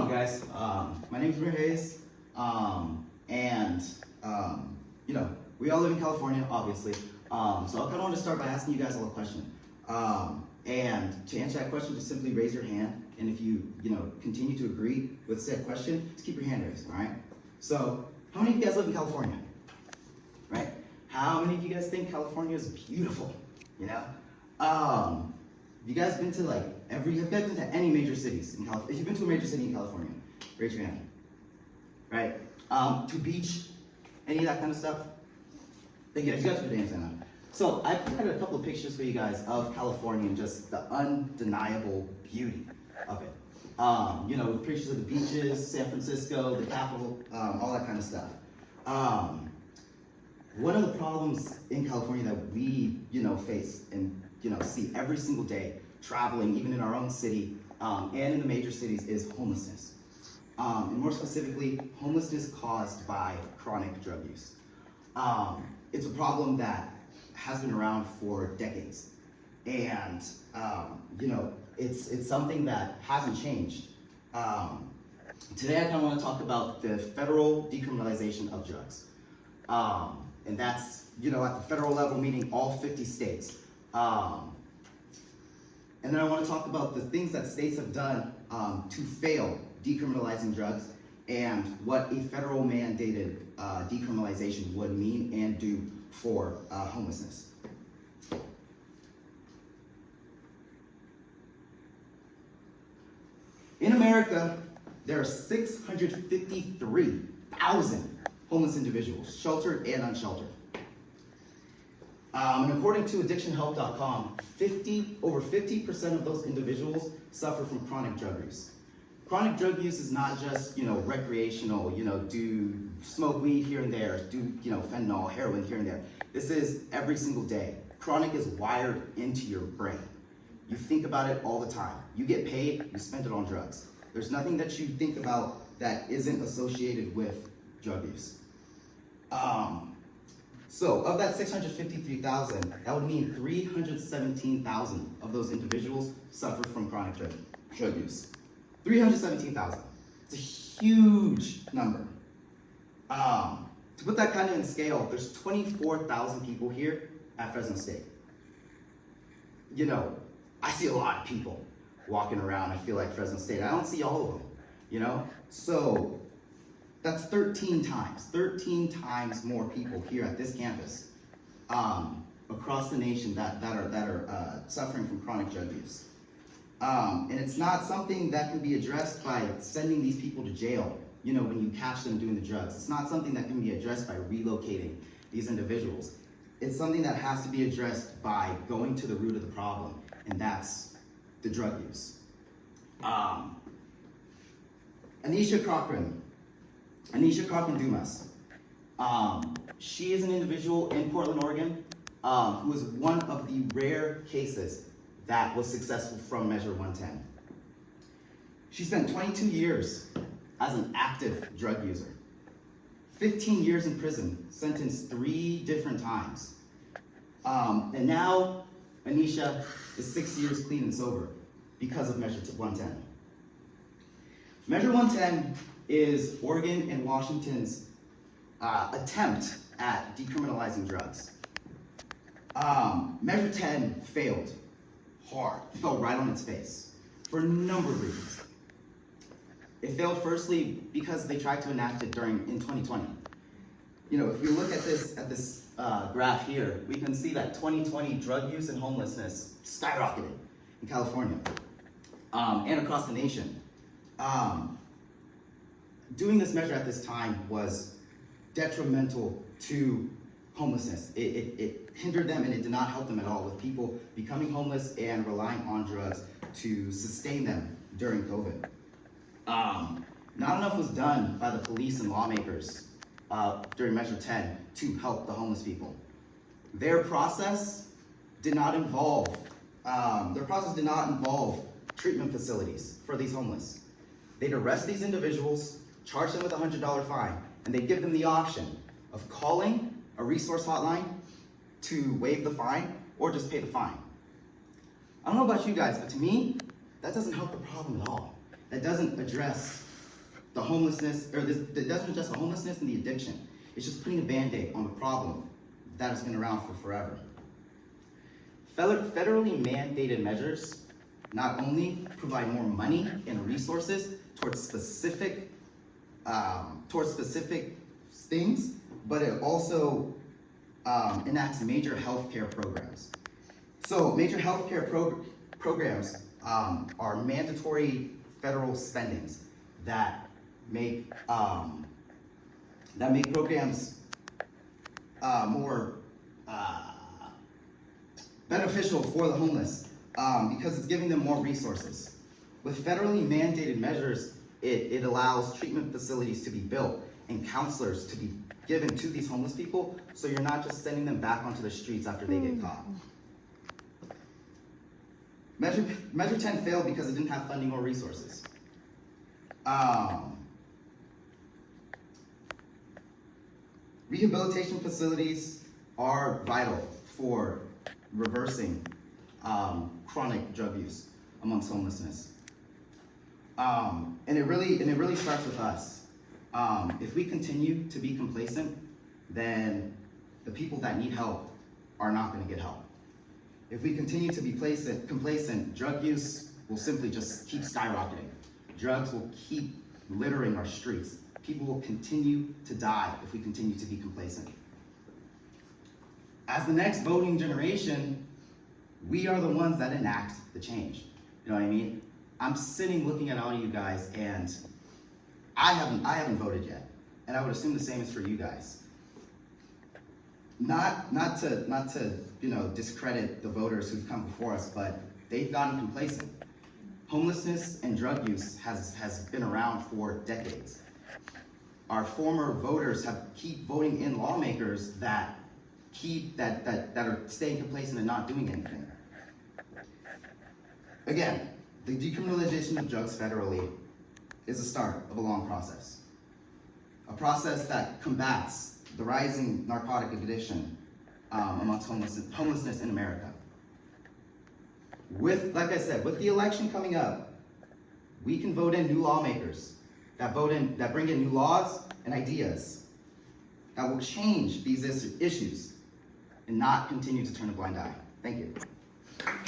on, guys? My name is Mir Hayes, and we all live in California, obviously. So I kind of want to start by asking you guys all a question. And to answer that question, just simply raise your hand. And if you continue to agree with said question, just keep your hand raised. All right. So how many of you guys live in California? Right? How many of you guys think California is beautiful? Have you guys been to have you guys been to any major cities in California? If you've been to a major city in California, raise your hand. Right? To beach, any of that kind of stuff? Thank you. You guys put your hands down. So I provided a couple of pictures for you guys of California and just the undeniable beauty of it. With pictures of the beaches, San Francisco, the capital, all that kind of stuff. One of the problems in California that we, face and see every single day, traveling, even in our own city and in the major cities, is homelessness. And more specifically, homelessness caused by chronic drug use. It's a problem that has been around for decades, and it's something that hasn't changed. Today, I kind of want to talk about the federal decriminalization of drugs. And that's, at the federal level, meaning all 50 states. And then I want to talk about the things that states have done to fail decriminalizing drugs and what a federal mandated decriminalization would mean and do for homelessness. In America, there are 653,000 homeless individuals, sheltered and unsheltered. And according to addictionhelp.com, over 50% of those individuals suffer from chronic drug use. Chronic drug use is not just, recreational, do smoke weed here and there, do, fentanyl, heroin here and there. This is every single day. Chronic is wired into your brain. You think about it all the time. You get paid, you spend it on drugs. There's nothing that you think about that isn't associated with drug use. So of that 653,000, that would mean 317,000 of those individuals suffer from chronic drug use. 317,000. It's a huge number. To put that kind of in scale, there's 24,000 people here at Fresno State. I see a lot of people walking around, I feel like Fresno State. I don't see all of them, So that's 13 times more people here at this campus across the nation that are suffering from chronic drug use. And it's not something that can be addressed by sending these people to jail, when you catch them doing the drugs. It's not something that can be addressed by relocating these individuals. It's something that has to be addressed by going to the root of the problem, and that's the drug use. Anisha Cochran Dumas. She is an individual in Portland, Oregon, who is one of the rare cases that was successful from Measure 110. She spent 22 years as an active drug user, 15 years in prison, sentenced 3 different times. And now Anisha is 6 years clean and sober because of Measure 110. Measure 110 is Oregon and Washington's attempt at decriminalizing drugs. Measure 10 failed hard. It fell right on its face for a number of reasons. It failed firstly because they tried to enact it in 2020. If you look at this graph here, we can see that 2020 drug use and homelessness skyrocketed in California and across the nation. Doing this measure at this time was detrimental to homelessness. It hindered them and it did not help them at all with people becoming homeless and relying on drugs to sustain them during COVID. Not enough was done by the police and lawmakers during Measure 10 to help the homeless people. Their process did not involve treatment facilities for these homeless. They'd arrest these individuals, charge them with a $100 fine, and they'd give them the option of calling a resource hotline to waive the fine or just pay the fine. I don't know about you guys, but to me, that doesn't help the problem at all. That doesn't address the homelessness, or this, it doesn't address the homelessness and the addiction. It's just putting a Band-Aid on the problem that has been around for forever. Federally mandated measures not only provide more money and resources towards specific things, but it also enacts major healthcare programs. So major healthcare programs are mandatory federal spendings that make programs more beneficial for the homeless because it's giving them more resources. With federally mandated measures, it allows treatment facilities to be built and counselors to be given to these homeless people, so you're not just sending them back onto the streets after they get caught. Measure 10 failed because it didn't have funding or resources. Rehabilitation facilities are vital for reversing chronic drug use amongst homelessness. And it really starts with us. If we continue to be complacent, then the people that need help are not going to get help. If we continue to be complacent, drug use will simply just keep skyrocketing. Drugs will keep littering our streets. People will continue to die if we continue to be complacent. As the next voting generation, we are the ones that enact the change. You know what I mean? I'm sitting looking at all of you guys, and I haven't voted yet, and I would assume the same is for you guys. Not to discredit the voters who've come before us, but they've gotten complacent. Homelessness and drug use has been around for decades. Our former voters keep voting in lawmakers that are staying complacent and not doing anything. Again, the decriminalization of drugs federally is the start of a long process. A process that combats the rising narcotic addiction amongst homelessness in America. Like I said, with the election coming up, we can vote in new lawmakers that bring in new laws and ideas that will change these issues and not continue to turn a blind eye. Thank you.